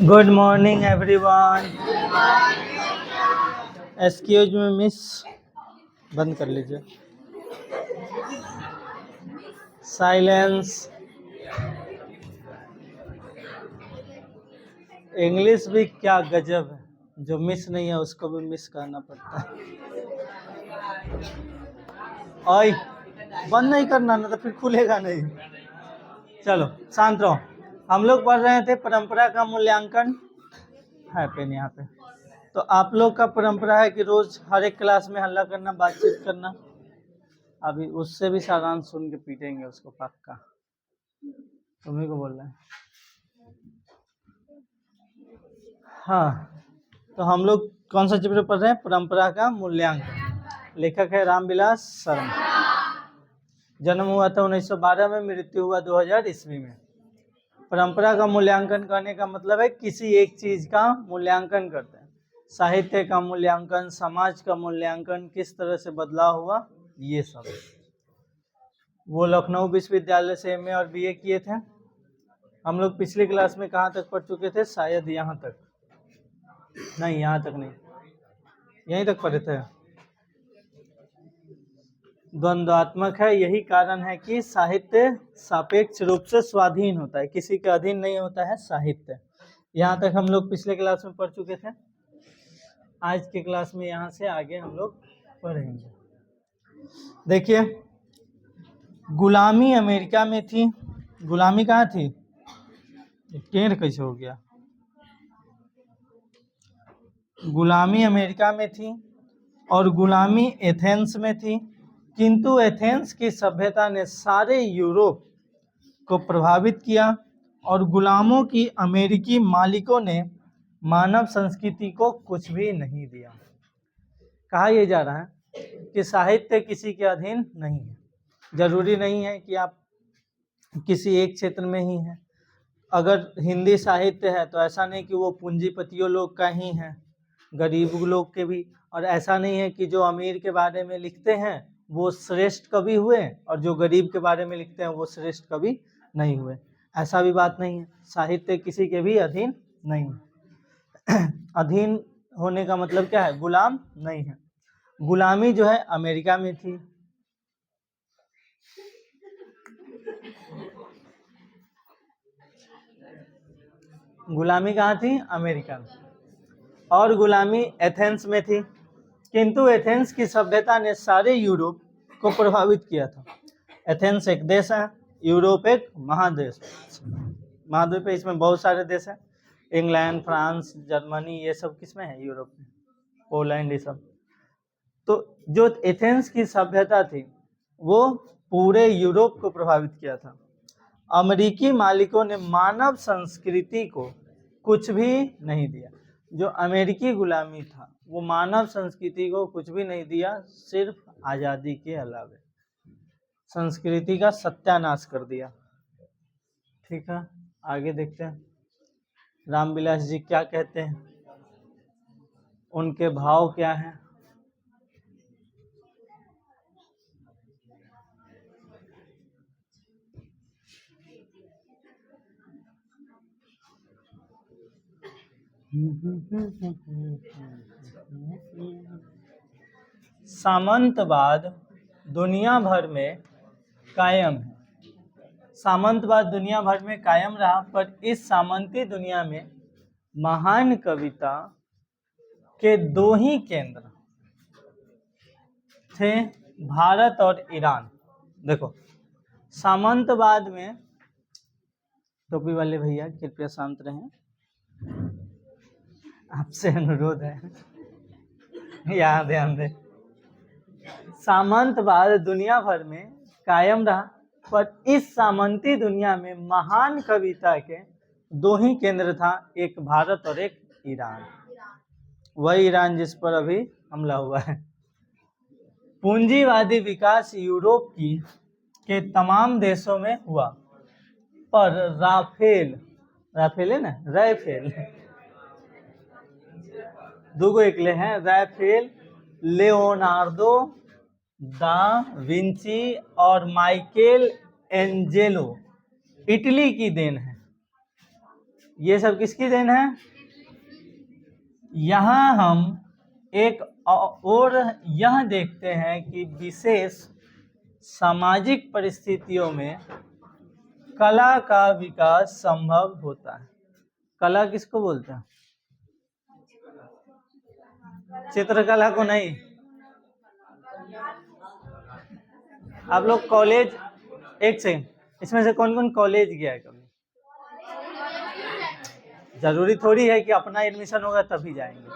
Good morning everyone. Excuse me miss, बंद कर लीजिए। साइलेंस। इंग्लिश भी क्या गजब है, जो मिस नहीं है उसको भी मिस करना पड़ता है। ओए, बंद नहीं करना ना तो फिर खुलेगा नहीं। चलो शांत रहो। हम लोग पढ़ रहे थे परंपरा का मूल्यांकन है पेन यहाँ पे। तो आप लोग का परंपरा है कि रोज हर एक क्लास में हल्ला करना, बातचीत करना। अभी उससे भी सारांश सुन के पीटेंगे उसको पक्का। तुम्ही को बोल रहे हैं। हाँ, तो हम लोग कौन सा चैप्टर पढ़ रहे हैं? परंपरा का मूल्यांकन। लेखक है रामविलास शर्मा। जन्म हुआ था 1912 में, मृत्यु हुआ 2000 ईस्वी में। परंपरा का मूल्यांकन करने का मतलब है किसी एक चीज का मूल्यांकन करते हैं। साहित्य का मूल्यांकन, समाज का मूल्यांकन, किस तरह से बदलाव हुआ, ये सब। वो लखनऊ विश्वविद्यालय से एमए और बीए किए थे। हम लोग पिछली क्लास में कहाँ तक पढ़ चुके थे? शायद यहाँ तक नहीं, यहाँ तक नहीं, यहीं तक पढ़े थे। द्वंद्वात्मक है, यही कारण है कि साहित्य सापेक्ष रूप से स्वाधीन होता है, किसी के अधीन नहीं होता है साहित्य। यहाँ तक हम लोग पिछले क्लास में पढ़ चुके थे। आज के क्लास में यहाँ से आगे हम लोग पढ़ेंगे। देखिए, गुलामी अमेरिका में थी। गुलामी कहाँ थी? टेढ़ कैसे हो गया? गुलामी अमेरिका में थी और गुलामी एथेंस में थी, किंतु एथेंस की सभ्यता ने सारे यूरोप को प्रभावित किया और गुलामों की अमेरिकी मालिकों ने मानव संस्कृति को कुछ भी नहीं दिया। कहा यह जा रहा है कि साहित्य किसी के अधीन नहीं है। जरूरी नहीं है कि आप किसी एक क्षेत्र में ही हैं। अगर हिंदी साहित्य है तो ऐसा नहीं कि वो पूंजीपतियों लोग का ही है, गरीब लोग के भी। और ऐसा नहीं है कि जो अमीर के बारे में लिखते हैं वो श्रेष्ठ कवि हुए और जो गरीब के बारे में लिखते हैं वो श्रेष्ठ कवि नहीं हुए। ऐसा भी बात नहीं है। साहित्य किसी के भी अधीन नहीं है। अधीन होने का मतलब क्या है? गुलाम नहीं है। गुलामी जो है अमेरिका में थी। गुलामी कहाँ थी? अमेरिका में। और गुलामी एथेंस में थी, किंतु एथेंस की सभ्यता ने सारे यूरोप को प्रभावित किया था। एथेंस एक देश है, यूरोप एक महादेश। महाद्वीप है, इसमें बहुत सारे देश हैं। इंग्लैंड, फ्रांस, जर्मनी, ये सब किसमें है? यूरोप में। पोलैंड, ये सब। तो जो एथेंस की सभ्यता थी वो पूरे यूरोप को प्रभावित किया था। अमेरिकी मालिकों ने मानव संस्कृति को कुछ भी नहीं दिया। जो अमेरिकी गुलामी था वो मानव संस्कृति को कुछ भी नहीं दिया, सिर्फ आज़ादी के अलावे संस्कृति का सत्यानाश कर दिया। ठीक है, आगे देखते हैं रामविलास जी क्या कहते हैं, उनके भाव क्या हैं। सामंतवाद दुनिया भर में कायम है। सामंतवाद दुनिया भर में कायम रहा, पर इस सामंती दुनिया में महान कविता के दो ही केंद्र थे, भारत और ईरान। देखो, सामंतवाद में, टोपी वाले भैया कृपया शांत रहें, आपसे अनुरोध है, यहाँ ध्यान दें। सामंतवाद दुनिया भर में कायम रहा, पर इस सामंती दुनिया में महान कविता के दो ही केंद्र था, एक भारत और एक ईरान। वही ईरान जिस पर अभी हमला हुआ है। पूंजीवादी विकास यूरोप के तमाम देशों में हुआ, पर राफेल है ना, राफेल दूगो एकले हैं, राफेल, लियोनार्डो दा विंची और माइकेल एंजेलो, इटली की देन है। ये सब किसकी देन है? यहाँ हम एक और यह देखते हैं कि विशेष सामाजिक परिस्थितियों में कला का विकास संभव होता है। कला किसको बोलते हैं? चित्रकला को नहीं। आप लोग कॉलेज, एक सेकंड, इसमें से कौन कौन कॉलेज गया है कभी? जरूरी थोड़ी है कि अपना एडमिशन होगा तभी जाएंगे।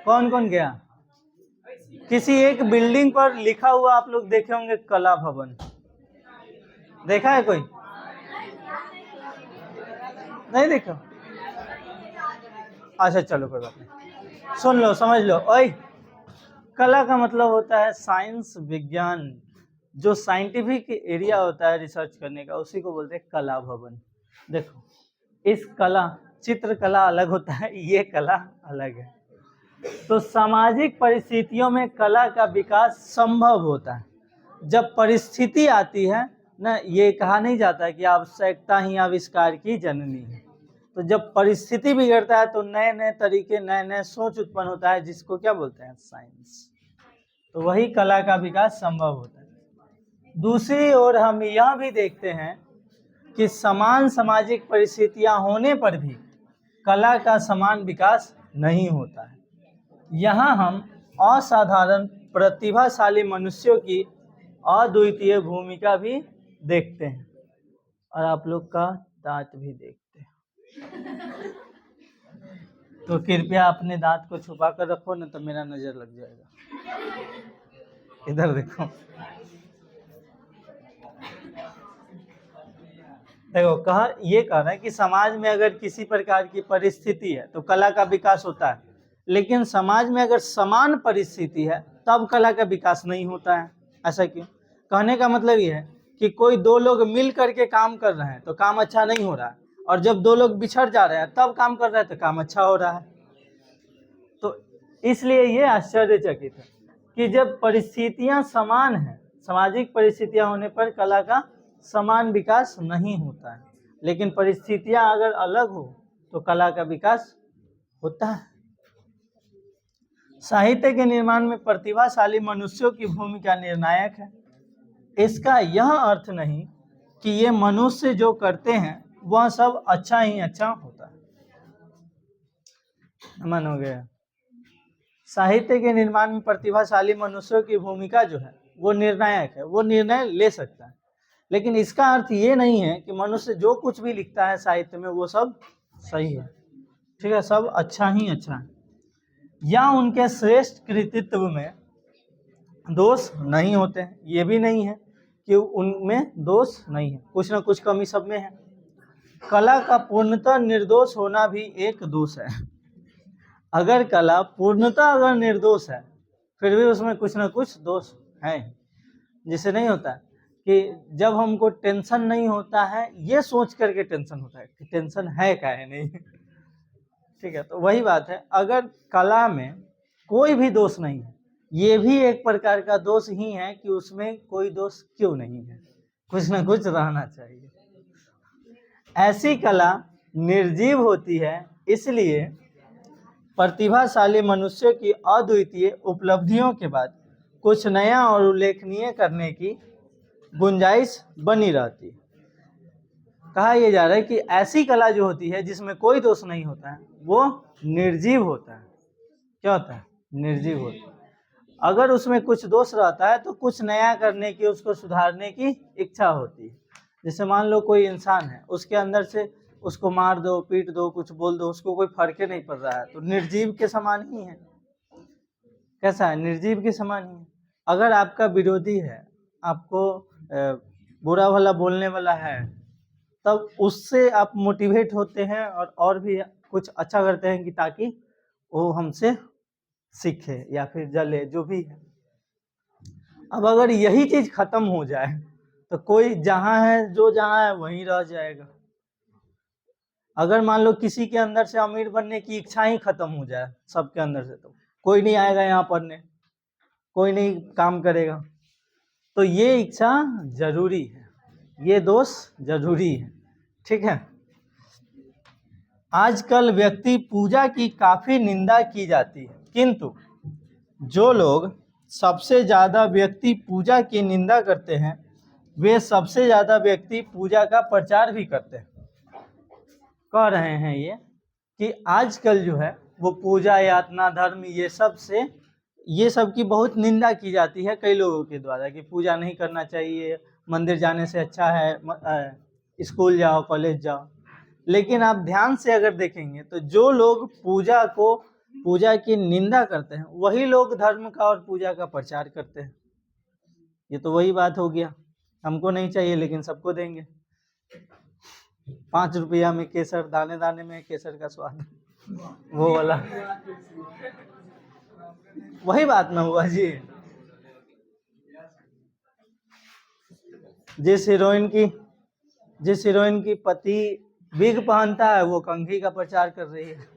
कौन कौन गया? किसी एक बिल्डिंग पर लिखा हुआ आप लोग देखे होंगे कला भवन, देखा है कोई? नहीं देखा? अच्छा चलो कोई बात नहीं, सुन लो समझ लो। ओए, कला का मतलब होता है साइंस, विज्ञान, जो साइंटिफिक एरिया होता है रिसर्च करने का, उसी को बोलते हैं कला भवन। देखो, इस कला, चित्रकला अलग होता है, ये कला अलग है। तो सामाजिक परिस्थितियों में कला का विकास संभव होता है जब परिस्थिति आती है ना। ये कहा नहीं जाता है कि आवश्यकता ही आविष्कार की जननी है। तो जब परिस्थिति बिगड़ता है तो नए नए तरीके, नए नए सोच उत्पन्न होता है, जिसको क्या बोलते हैं? साइंस। तो वही कला का विकास संभव होता है। दूसरी ओर हम यह भी देखते हैं कि समान सामाजिक परिस्थितियां होने पर भी कला का समान विकास नहीं होता है। यहाँ हम असाधारण प्रतिभाशाली मनुष्यों की अद्वितीय भूमिका भी देखते हैं और आप लोग का दांत भी देखते हैं। तो कृपया अपने दांत को छुपा कर रखो, ना तो मेरा नजर लग जाएगा। इधर देखो, देखो ये कह रहा है कि समाज में अगर किसी प्रकार की परिस्थिति है तो कला का विकास होता है, लेकिन समाज में अगर समान परिस्थिति है तब कला का विकास नहीं होता है। ऐसा क्यों? कहने का मतलब ये है कि कोई दो लोग मिल करके काम कर रहे हैं तो काम अच्छा नहीं हो रहा है, और जब दो लोग बिछड़ जा रहे हैं तब काम कर रहे हैं तो काम अच्छा हो रहा है। तो इसलिए ये आश्चर्यचकित है कि जब परिस्थितियां समान हैं, सामाजिक परिस्थितियां होने पर कला का समान विकास नहीं होता है, लेकिन परिस्थितियां अगर अलग हो तो कला का विकास होता है। साहित्य के निर्माण में प्रतिभाशाली मनुष्यों की भूमिका निर्णायक है। इसका यह अर्थ नहीं कि ये मनुष्य जो करते हैं वह सब अच्छा ही अच्छा होता है। मानोगे? साहित्य के निर्माण में प्रतिभाशाली मनुष्यों की भूमिका जो है वो निर्णायक है, वो निर्णय ले सकता है, लेकिन इसका अर्थ ये नहीं है कि मनुष्य जो कुछ भी लिखता है साहित्य में वो सब सही है, ठीक है, सब अच्छा ही अच्छा है, या उनके श्रेष्ठ कृतित्व में दोष नहीं होते हैं। ये भी नहीं है कि उनमें दोष नहीं है, कुछ ना कुछ कमी सब में है। कला का पूर्णतः निर्दोष होना भी एक दोष है। अगर कला पूर्णतः अगर निर्दोष है फिर भी उसमें कुछ ना कुछ दोष है। जिसे नहीं होता कि जब हमको टेंशन नहीं होता है ये सोच करके टेंशन होता है कि टेंशन है क्या है नहीं, ठीक है। तो वही बात है, अगर कला में कोई भी दोष नहीं है, ये भी एक प्रकार का दोष ही है कि उसमें कोई दोष क्यों नहीं है, कुछ ना कुछ रहना चाहिए। ऐसी कला निर्जीव होती है, इसलिए प्रतिभाशाली मनुष्यों की अद्वितीय उपलब्धियों के बाद कुछ नया और उल्लेखनीय करने की गुंजाइश बनी रहती है। कहा यह जा रहा है कि ऐसी कला जो होती है जिसमें कोई दोष नहीं होता है वो निर्जीव होता है। क्या होता है? निर्जीव होता है। अगर उसमें कुछ दोष रहता है तो कुछ नया करने की, उसको सुधारने की इच्छा होती है। जैसे मान लो कोई इंसान है, उसके अंदर से उसको मार दो, पीट दो, कुछ बोल दो, उसको कोई फर्क नहीं पड़ रहा है, तो निर्जीव के समान ही है। कैसा है? निर्जीव के समान ही है। अगर आपका विरोधी है, आपको बुरा भला बोलने वाला है, तब उससे आप मोटिवेट होते हैं और भी कुछ अच्छा करते हैं कि ताकि वो हमसे सीखे या फिर जले, जो भी है। अब अगर यही चीज खत्म हो जाए तो कोई जहां है, जो जहां है वहीं रह जाएगा। अगर मान लो किसी के अंदर से अमीर बनने की इच्छा ही खत्म हो जाए सबके अंदर से, तो कोई नहीं आएगा यहाँ पढ़ने, कोई नहीं काम करेगा। तो ये इच्छा जरूरी है, ये दोष जरूरी है, ठीक है। आजकल व्यक्ति पूजा की काफी निंदा की जाती है, किंतु जो लोग सबसे ज्यादा व्यक्ति पूजा की निंदा करते हैं वे सबसे ज्यादा व्यक्ति पूजा का प्रचार भी करते हैं। कह रहे हैं ये कि आजकल जो है वो पूजा, यातना, धर्म, ये सब की बहुत निंदा की जाती है कई लोगों के द्वारा कि पूजा नहीं करना चाहिए, मंदिर जाने से अच्छा है स्कूल जाओ, कॉलेज जाओ। लेकिन आप ध्यान से अगर देखेंगे तो जो लोग पूजा की निंदा करते हैं वही लोग धर्म का और पूजा का प्रचार करते हैं। ये तो वही बात हो गया, हमको नहीं चाहिए लेकिन सबको देंगे। 5 रुपया में केसर, दाने दाने में केसर का स्वाद, वो वाला वही बात ना हुआ जी। जिस हीरोइन की पति विग पहनता है वो कंघी का प्रचार कर रही है।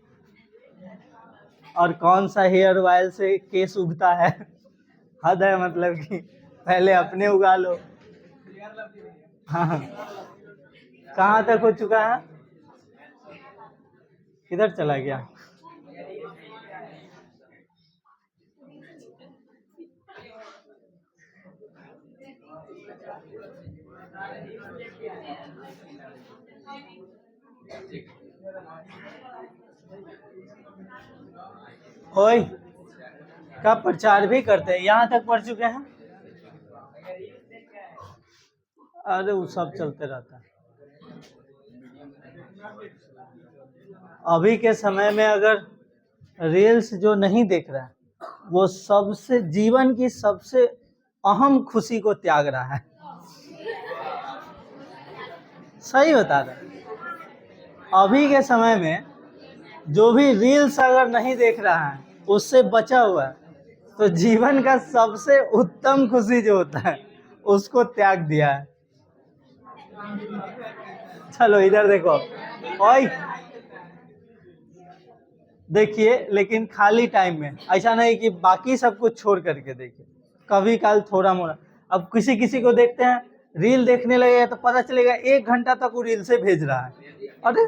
और कौन सा हेयर ऑयल से केस उगता है, हद है, मतलब कि पहले अपने उगा लो। हाँ, कहाँ तक हो चुका है, किधर चला गया? ओए का प्रचार भी करते हैं, यहाँ तक पढ़ चुके हैं। अरे वो सब चलते रहता है। अभी के समय में अगर रील्स जो नहीं देख रहा है वो सबसे जीवन की सबसे अहम खुशी को त्याग रहा है। सही बता रहा। अभी के समय में जो भी रील्स अगर नहीं देख रहा है उससे बचा हुआ है तो जीवन का सबसे उत्तम खुशी जो होता है उसको त्याग दिया है। चलो इधर देखो, ओए देखिए, लेकिन खाली टाइम में, ऐसा नहीं कि बाकी सब कुछ छोड़ करके देखिए, कभी काल थोड़ा मोड़ा। अब किसी को देखते हैं रील देखने लगे तो पता चलेगा 1 घंटा तक वो रील से भेज रहा है। अरे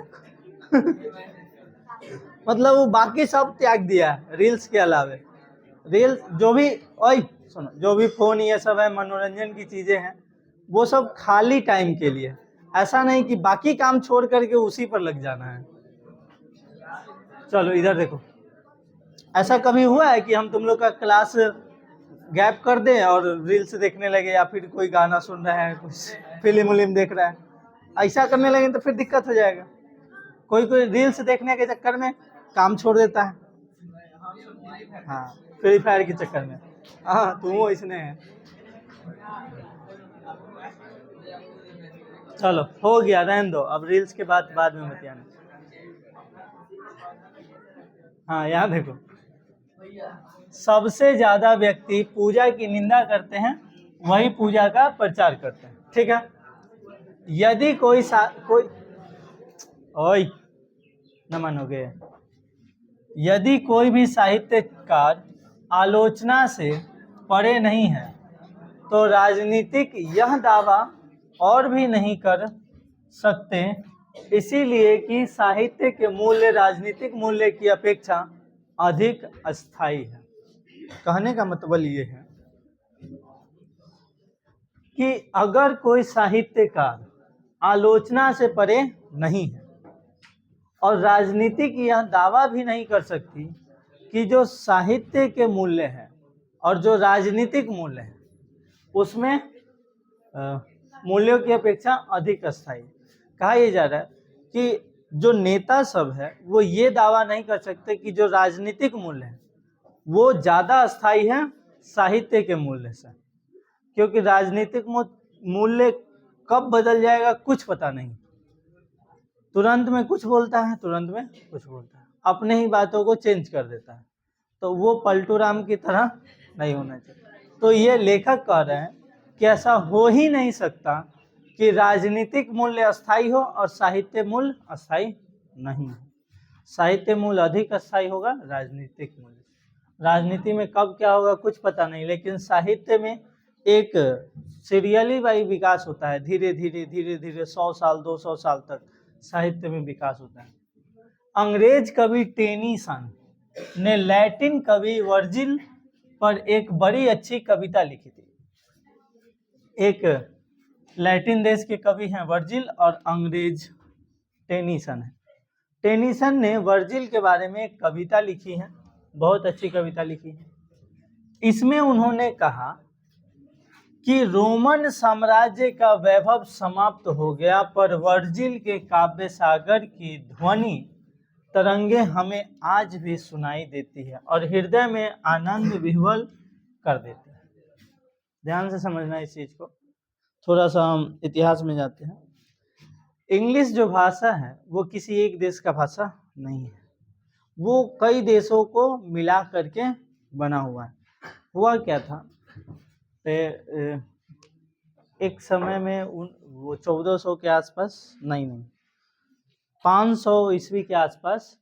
मतलब वो बाकी सब त्याग दिया है रील्स के अलावे। रील्स जो भी, ओए सुनो, जो भी फोन ये सब है, मनोरंजन की चीजें हैं, वो सब खाली टाइम के लिए। ऐसा नहीं कि बाकी काम छोड़ करके उसी पर लग जाना है। चलो इधर देखो, ऐसा कभी हुआ है कि हम तुम लोग का क्लास गैप कर दें और रील्स देखने लगे, या फिर कोई गाना सुन रहे हैं, कुछ फिल्म उलिम देख रहा है, ऐसा करने लगे तो फिर दिक्कत हो जाएगा। कोई रील्स देखने के चक्कर में काम छोड़ देता है। हाँ, फ्री फायर के चक्कर में। हाँ, तुम वो इसने है। चलो हो गया, रहने दो, अब रील्स के बाद में बतियाना। हाँ यहाँ देखो, सबसे ज्यादा व्यक्ति पूजा की निंदा करते हैं वही पूजा का प्रचार करते हैं, ठीक है। यदि कोई ओए न मानोगे, यदि कोई भी साहित्यकार आलोचना से परे नहीं है तो राजनीतिक यह दावा और भी नहीं कर सकते, इसीलिए कि साहित्य के मूल्य राजनीतिक मूल्य की अपेक्षा अधिक अस्थायी है। कहने का मतलब ये है कि अगर कोई साहित्यकार आलोचना से परे नहीं है और राजनीति की यह दावा भी नहीं कर सकती कि जो साहित्य के मूल्य हैं और जो राजनीतिक मूल्य हैं उसमें मूल्यों की अपेक्षा अधिक अस्थायी। कहा यह जा रहा है कि जो नेता सब है वो ये दावा नहीं कर सकते कि जो राजनीतिक मूल्य है वो ज़्यादा अस्थायी है साहित्य के मूल्य से, क्योंकि राजनीतिक मूल्य कब बदल जाएगा कुछ पता नहीं। तुरंत में कुछ बोलता है, तुरंत में कुछ बोलता है, अपने ही बातों को चेंज कर देता है। तो वो पलटू राम की तरह नहीं होना चाहिए। तो ये लेखक कह रहे हैं कि ऐसा हो ही नहीं सकता कि राजनीतिक मूल्य अस्थायी हो और साहित्य मूल्य अस्थायी नहीं हो। साहित्य मूल्य अधिक अस्थायी होगा, राजनीतिक मूल्य। राजनीति में कब क्या होगा कुछ पता नहीं, लेकिन साहित्य में एक सीरियली वाई विकास होता है, धीरे धीरे 100 साल 200 साल तक साहित्य में विकास होता है। अंग्रेज कवि टेनीसन ने लैटिन कवि वर्जिल पर एक बड़ी अच्छी कविता लिखी थी। एक लैटिन देश के कवि हैं वर्जिल और अंग्रेज टेनीसन है। टेनीसन ने वर्जिल के बारे में एक कविता लिखी है, बहुत अच्छी कविता लिखी है। इसमें उन्होंने कहा कि रोमन साम्राज्य का वैभव समाप्त हो गया, पर वर्जिल के काव्य सागर की ध्वनि तरंगे हमें आज भी सुनाई देती है और हृदय में आनंद विह्वल कर देती है। ध्यान से समझना इस चीज को। थोड़ा सा हम इतिहास में जाते हैं। इंग्लिश जो भाषा है वो किसी एक देश का भाषा नहीं है, वो कई देशों को मिला करके बना हुआ है। हुआ क्या था, एक समय में वो 1400 के आसपास, नहीं 500 ईस्वी के आसपास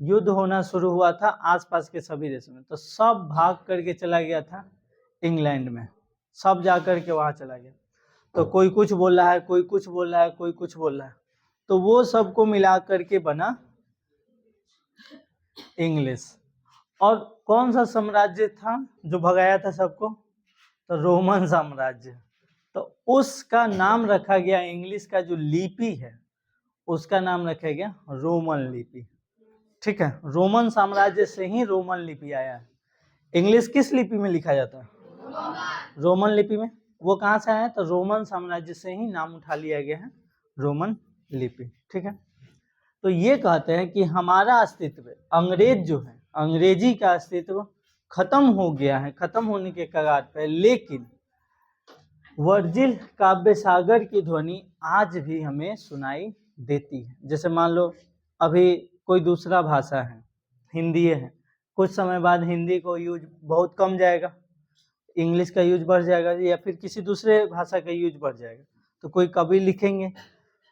युद्ध होना शुरू हुआ था आसपास के सभी देशों में। तो सब भाग करके चला गया था इंग्लैंड में, सब जा करके वहाँ चला गया। तो कोई कुछ बोल रहा है, कोई कुछ बोल रहा है, कोई कुछ बोल रहा है, तो वो सबको मिला करके बना इंग्लिश। और कौन सा साम्राज्य था जो भगाया था सबको? तो रोमन साम्राज्य। तो उसका नाम रखा गया, इंग्लिश का जो लिपि है उसका नाम रखा गया रोमन लिपि। ठीक है, रोमन साम्राज्य से ही रोमन लिपि आया है। इंग्लिश किस लिपि में लिखा जाता है? रोमन लिपि में। वो कहाँ से आया है? तो रोमन साम्राज्य से ही नाम उठा लिया गया है रोमन लिपि। ठीक है, तो ये कहते हैं कि हमारा अस्तित्व, अंग्रेज जो है, अंग्रेजी का अस्तित्व खत्म हो गया है, खत्म होने के कगार पे, लेकिन वर्जिल काव्य सागर की ध्वनि आज भी हमें सुनाई देती है। जैसे मान लो अभी कोई दूसरा भाषा है, हिंदी है, कुछ समय बाद हिंदी को यूज बहुत कम जाएगा, इंग्लिश का यूज बढ़ जाएगा, या फिर किसी दूसरे भाषा का यूज बढ़ जाएगा। तो कोई कवि लिखेंगे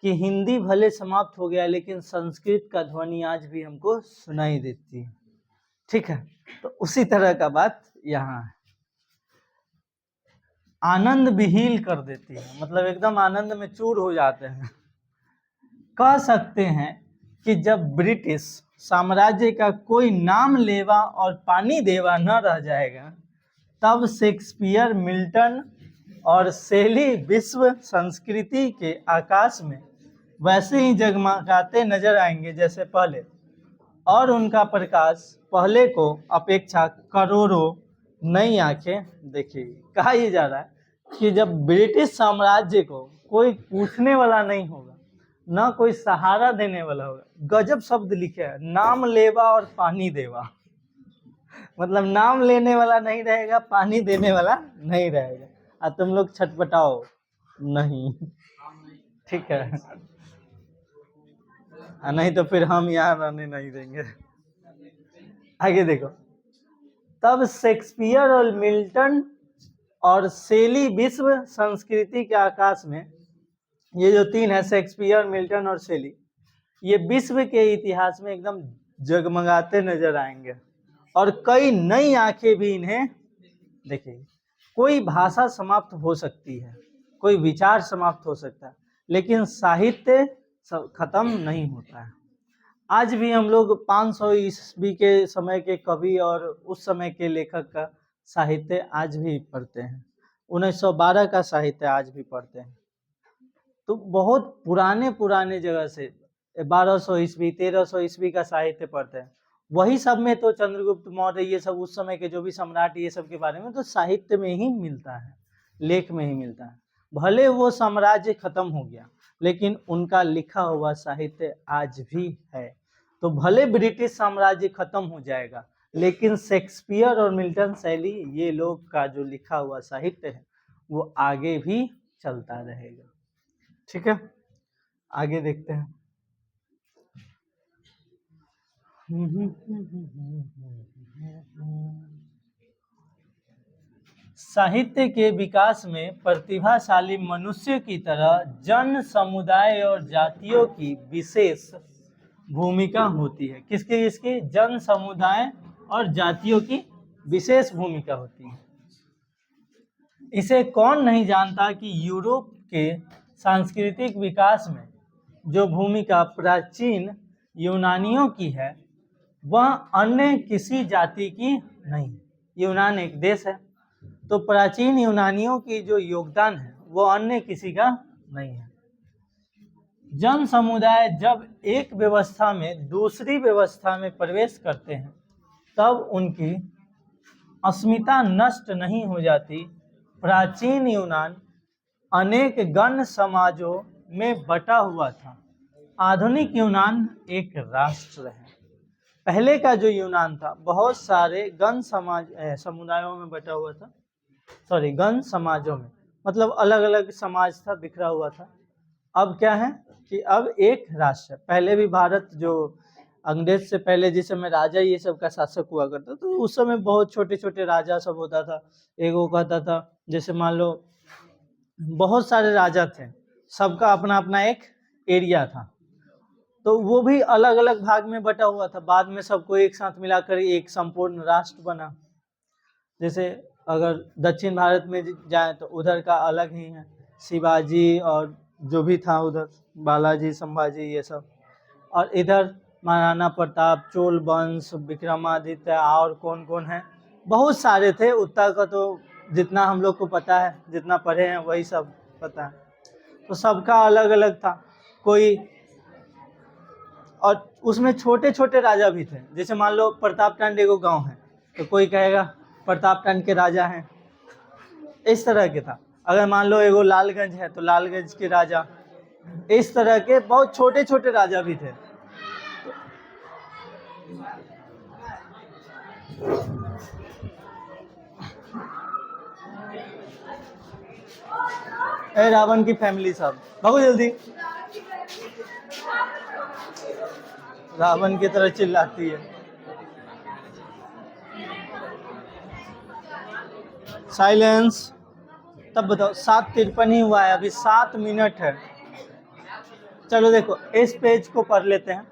कि हिंदी भले समाप्त हो गया लेकिन संस्कृत का ध्वनि आज भी हमको सुनाई देती है। ठीक है, तो उसी तरह का बात यहाँ है, आनंद विहील कर देती है, मतलब एकदम आनंद में चूर हो जाते हैं। कह सकते हैं कि जब ब्रिटिश साम्राज्य का कोई नाम लेवा और पानी देवा न रह जाएगा, तब शेक्सपियर, मिल्टन और शैली विश्व संस्कृति के आकाश में वैसे ही जगमगाते नजर आएंगे जैसे पहले, और उनका प्रकाश पहले को अपेक्षा करोड़ों नई आंखें देखेगी। कहा यह जा रहा है कि जब ब्रिटिश साम्राज्य को कोई पूछने वाला नहीं होगा, ना कोई सहारा देने वाला होगा, गजब शब्द लिखे है, नाम लेवा और पानी देवा, मतलब नाम लेने वाला नहीं रहेगा, पानी देने वाला नहीं रहेगा, और तुम लोग छटपटाओ नहीं। ठीक है, नहीं तो फिर हम यहाँ रहने नहीं देंगे। आगे देखो, तब शेक्सपियर और मिल्टन और शैली विश्व संस्कृति के आकाश में, ये जो तीन है, शेक्सपियर, मिल्टन और शैली, ये विश्व के इतिहास में एकदम जगमगाते नजर आएंगे, और कई नई आंखें भी इन्हें देखेंगी। कोई भाषा समाप्त हो सकती है, कोई विचार समाप्त हो सकता है, लेकिन साहित्य खत्म नहीं होता है। आज भी हम लोग 500 ईस्वी के समय के कवि और उस समय के लेखक का साहित्य आज भी पढ़ते हैं, 1912 का साहित्य आज भी पढ़ते हैं। तो बहुत पुराने जगह से 1200 ईस्वी 1300 ईस्वी का साहित्य पढ़ते हैं। वही सब में तो चंद्रगुप्त मौर्य, ये सब उस समय के जो भी सम्राट, ये सब के बारे में तो साहित्य में ही मिलता है, लेख में ही मिलता है। भले वो साम्राज्य खत्म हो गया, लेकिन उनका लिखा हुआ साहित्य आज भी है। तो भले ब्रिटिश साम्राज्य खत्म हो जाएगा, लेकिन शेक्सपियर और मिल्टन, शैली, ये लोग का जो लिखा हुआ साहित्य है वो आगे भी चलता रहेगा। ठीक है, आगे देखते हैं। साहित्य के विकास में प्रतिभाशाली मनुष्य की तरह जन समुदाय और जातियों की विशेष भूमिका होती है। किसकी? इसकी जन समुदाय और जातियों की विशेष भूमिका होती है। इसे कौन नहीं जानता कि यूरोप के सांस्कृतिक विकास में जो भूमिका प्राचीन यूनानियों की है वह अन्य किसी जाति की नहीं। यूनान एक देश है, तो प्राचीन यूनानियों की जो योगदान है वो अन्य किसी का नहीं है। जन समुदाय जब एक व्यवस्था में दूसरी व्यवस्था में प्रवेश करते हैं तब उनकी अस्मिता नष्ट नहीं हो जाती। प्राचीन यूनान अनेक गण समाजों में बटा हुआ था। आधुनिक यूनान एक राष्ट्र है। पहले का जो यूनान था बहुत सारे गण समुदायों में बटा हुआ था, गण समाजों में, मतलब अलग अलग समाज था, बिखरा हुआ था। अब क्या है कि अब एक राष्ट्र। पहले भी भारत जो अंग्रेज से पहले जिस समय राजा ये सब का शासक हुआ करता तो उस समय बहुत छोटे छोटे राजा सब होता था। एक वो कहता था, जैसे मान लो बहुत सारे राजा थे, सबका अपना अपना एक एरिया था, तो वो भी अलग अलग भाग में बटा हुआ था। बाद में सबको एक साथ मिलाकर एक संपूर्ण राष्ट्र बना। जैसे अगर दक्षिण भारत में जाए तो उधर का अलग ही है, शिवाजी और जो भी था उधर, बालाजी, संभाजी, ये सब। और इधर महाराणा प्रताप, चोल वंश, विक्रमादित्य और कौन कौन है, बहुत सारे थे। उत्तर का तो जितना हम लोग को पता है, जितना पढ़े हैं वही सब पता है। तो सबका अलग अलग था कोई, और उसमें छोटे छोटे राजा भी थे। जैसे मान लो प्रतापटंड एगो गांव है तो कोई कहेगा प्रतापटंड के राजा हैं, इस तरह के था। अगर मान लो एगो लालगंज है तो लालगंज के राजा, इस तरह के बहुत छोटे छोटे राजा भी थे। ए रावण की फैमिली सब बहुत जल्दी रावण की तरह चिल्लाती है। साइलेंस। तब बताओ 7:53 ही हुआ है, अभी 7 मिनट है। चलो देखो इस पेज को पढ़ लेते हैं।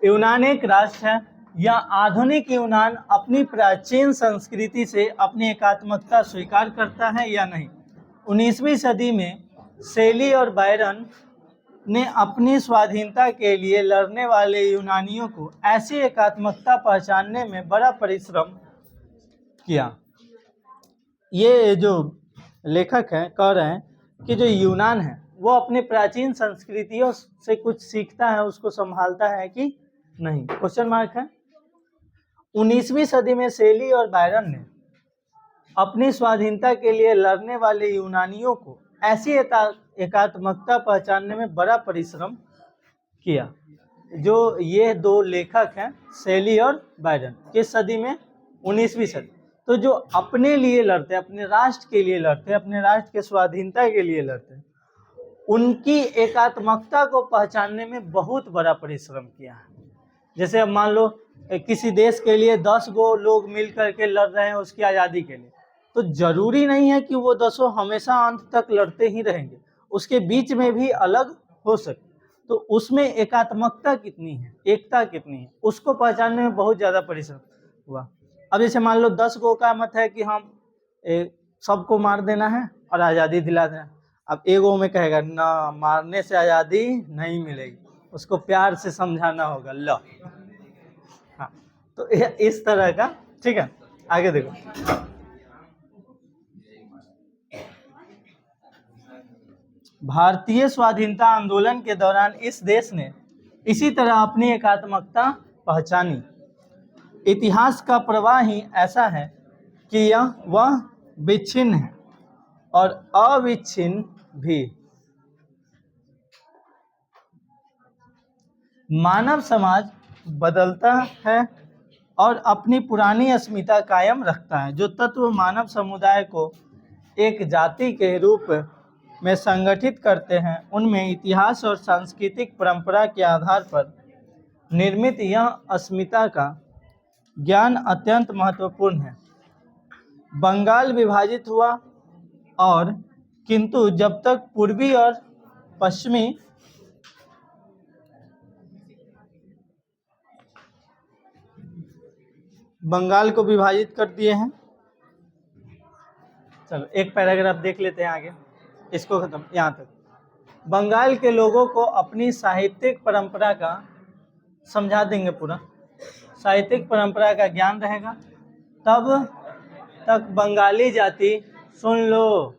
यूनान एक राष्ट्र है। यह आधुनिक यूनान अपनी प्राचीन संस्कृति से अपनी एकात्मकता स्वीकार करता है या नहीं। 19वीं सदी में शेली और बायरन ने अपनी स्वाधीनता के लिए लड़ने वाले यूनानियों को ऐसी एकात्मकता पहचानने में बड़ा परिश्रम किया। ये जो लेखक हैं कह रहे हैं कि जो यूनान है वो अपने प्राचीन संस्कृतियों से कुछ सीखता है, उसको संभालता है कि नहीं, क्वेश्चन मार्क है। 19वीं सदी में शेली और बायरन ने अपनी स्वाधीनता के लिए लड़ने वाले यूनानियों को ऐसी एकात्मकता पहचानने में बड़ा परिश्रम किया। जो ये दो लेखक हैं शेली और बायरन, किस सदी में? 19वीं सदी। तो जो अपने लिए लड़ते हैं, अपने राष्ट्र के लिए लड़ते हैं, अपने राष्ट्र के स्वाधीनता के लिए लड़ते हैं, उनकी एकात्मकता को पहचानने में बहुत बड़ा परिश्रम किया है। जैसे अब मान लो किसी देश के लिए 10 गो लोग मिल करके लड़ रहे हैं उसकी आज़ादी के लिए, तो जरूरी नहीं है कि वो 10 हमेशा अंत तक लड़ते ही रहेंगे, उसके बीच में भी अलग हो सकते। तो उसमें एकात्मकता कितनी है, एकता कितनी है, उसको पहचानने में बहुत ज़्यादा परिश्रम हुआ। अब जैसे मान लो 10 गो का मत है कि हम सबको मार देना है और आज़ादी दिला देना। अब एगो में कहेगा ना, मारने से आज़ादी नहीं मिलेगी, उसको प्यार से समझाना होगा। लो हाँ, तो इस तरह का। ठीक है, आगे देखो। भारतीय स्वाधीनता आंदोलन के दौरान इस देश ने इसी तरह अपनी एकात्मकता पहचानी। इतिहास का प्रवाह ही ऐसा है कि वह विच्छिन्न है और अविच्छिन्न भी। मानव समाज बदलता है और अपनी पुरानी अस्मिता कायम रखता है। जो तत्व मानव समुदाय को एक जाति के रूप में संगठित करते हैं उनमें इतिहास और सांस्कृतिक परंपरा के आधार पर निर्मित यह अस्मिता का ज्ञान अत्यंत महत्वपूर्ण है। बंगाल विभाजित हुआ और किंतु जब तक पूर्वी और पश्चिमी बंगाल को विभाजित कर दिए हैं, चलो एक पैराग्राफ देख लेते हैं आगे, इसको खत्म यहाँ तक। बंगाल के लोगों को अपनी साहित्यिक परंपरा का, समझा देंगे पूरा, साहित्यिक परंपरा का ज्ञान रहेगा, तब तक बंगाली जाति, सुन लो,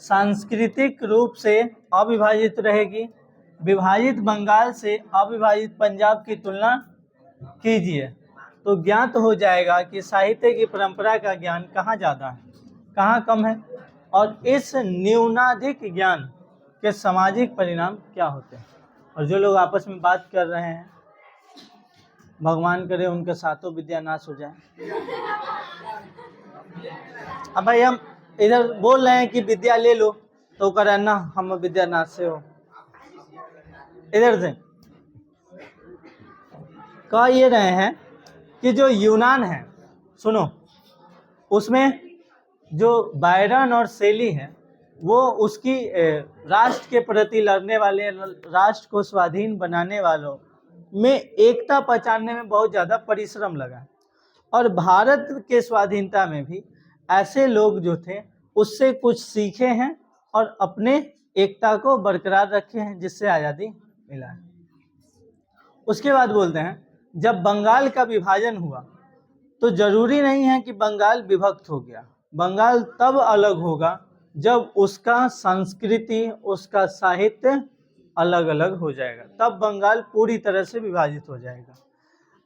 सांस्कृतिक रूप से अविभाजित रहेगी। विभाजित बंगाल से अविभाजित पंजाब की तुलना कीजिए तो ज्ञात हो जाएगा कि साहित्य की परंपरा का ज्ञान कहाँ ज़्यादा है, कहाँ कम है, और इस न्यूनाधिक ज्ञान के सामाजिक परिणाम क्या होते हैं। और जो लोग आपस में बात कर रहे हैं, भगवान करे उनके सातों विद्या नाश हो जाए। अब भाई हम इधर बोल रहे हैं कि विद्या ले लो, तो कह रहे ना हम विद्या नाश से हो। इधर से कह ये रहे हैं कि जो यूनान है, सुनो, उसमें जो बायरन और शेली है, वो उसकी राष्ट्र के प्रति लड़ने वाले, राष्ट्र को स्वाधीन बनाने वालों में एकता पहचानने में बहुत ज़्यादा परिश्रम लगा। और भारत के स्वाधीनता में भी ऐसे लोग जो थे उससे कुछ सीखे हैं और अपने एकता को बरकरार रखे हैं, जिससे आज़ादी मिला है। उसके बाद बोलते हैं जब बंगाल का विभाजन हुआ तो जरूरी नहीं है कि बंगाल विभक्त हो गया। बंगाल तब अलग होगा जब उसका संस्कृति, उसका साहित्य अलग अलग हो जाएगा, तब बंगाल पूरी तरह से विभाजित हो जाएगा।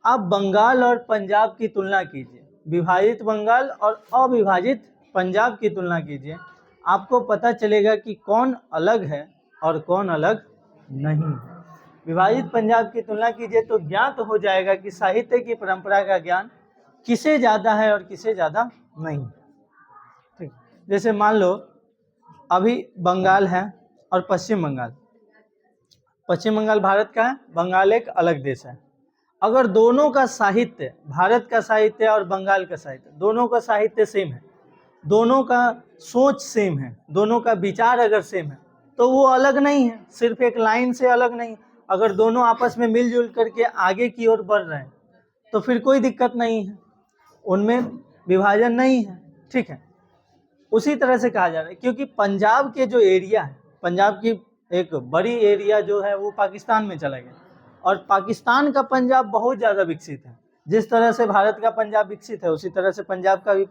अब बंगाल और पंजाब की तुलना कीजिए, विभाजित बंगाल और अविभाजित पंजाब की तुलना कीजिए, आपको पता चलेगा कि कौन अलग है और कौन अलग नहीं है। विभाजित पंजाब की तुलना कीजिए तो ज्ञात हो जाएगा कि साहित्य की परंपरा का ज्ञान किसे ज़्यादा है और किसे ज़्यादा नहीं। ठीक, जैसे मान लो अभी बंगाल है और पश्चिम बंगाल, पश्चिम बंगाल भारत का है, बंगाल एक अलग देश है। अगर दोनों का साहित्य, भारत का साहित्य और बंगाल का साहित्य, दोनों का साहित्य सेम है, दोनों का सोच सेम है, दोनों का विचार अगर सेम है, तो वो अलग नहीं है, सिर्फ एक लाइन से अलग नहीं। अगर दोनों आपस में मिलजुल करके आगे की ओर बढ़ रहे हैं तो फिर कोई दिक्कत नहीं है, उनमें विभाजन नहीं है। ठीक है, उसी तरह से कहा जा रहा है, क्योंकि पंजाब के जो एरिया है, पंजाब की एक बड़ी एरिया जो है वो पाकिस्तान में चला गया, और पाकिस्तान का पंजाब बहुत ज़्यादा विकसित है। जिस तरह से भारत का पंजाब विकसित है, उसी तरह से पंजाब का भी,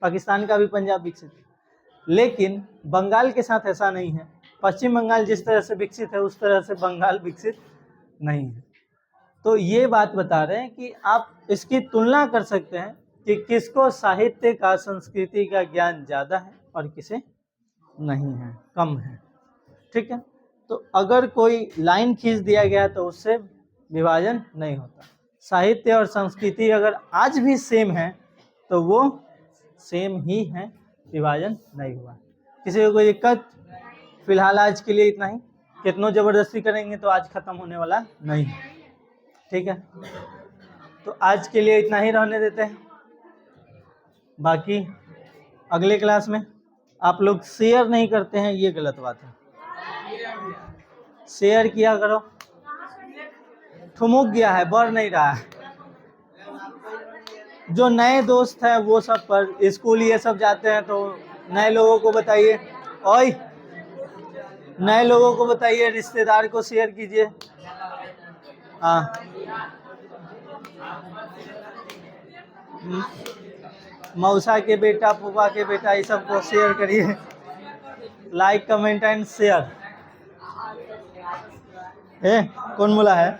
पाकिस्तान का भी पंजाब विकसित है। लेकिन बंगाल के साथ ऐसा नहीं है। पश्चिम बंगाल जिस तरह से विकसित है उस तरह से बंगाल विकसित नहीं है। तो ये बात बता रहे हैं कि आप इसकी तुलना कर सकते हैं कि किसको साहित्य का, संस्कृति का ज्ञान ज़्यादा है और किसे नहीं है, कम है। ठीक है, तो अगर कोई लाइन खींच दिया गया तो उससे विभाजन नहीं होता। साहित्य और संस्कृति अगर आज भी सेम है तो वो सेम ही है, विभाजन नहीं हुआ। किसी को कोई दिक्कत? फिलहाल आज के लिए इतना ही, कितनों ज़बरदस्ती करेंगे तो आज ख़त्म होने वाला नहीं। ठीक है, तो आज के लिए इतना ही रहने देते हैं। बाकी अगले क्लास में आप लोग शेयर नहीं करते हैं, ये गलत बात है। शेयर किया करो। ठुमुक गया है, बढ़ नहीं रहा है। जो नए दोस्त हैं वो सब पर स्कूल ये सब जाते हैं, तो नए लोगों को बताइए, ओए नए लोगों को बताइए, रिश्तेदार को शेयर कीजिए। हाँ, मौसा के बेटा, फूफा के बेटा, ये सबको शेयर करिए। Like, comment and share. कौन बोला है?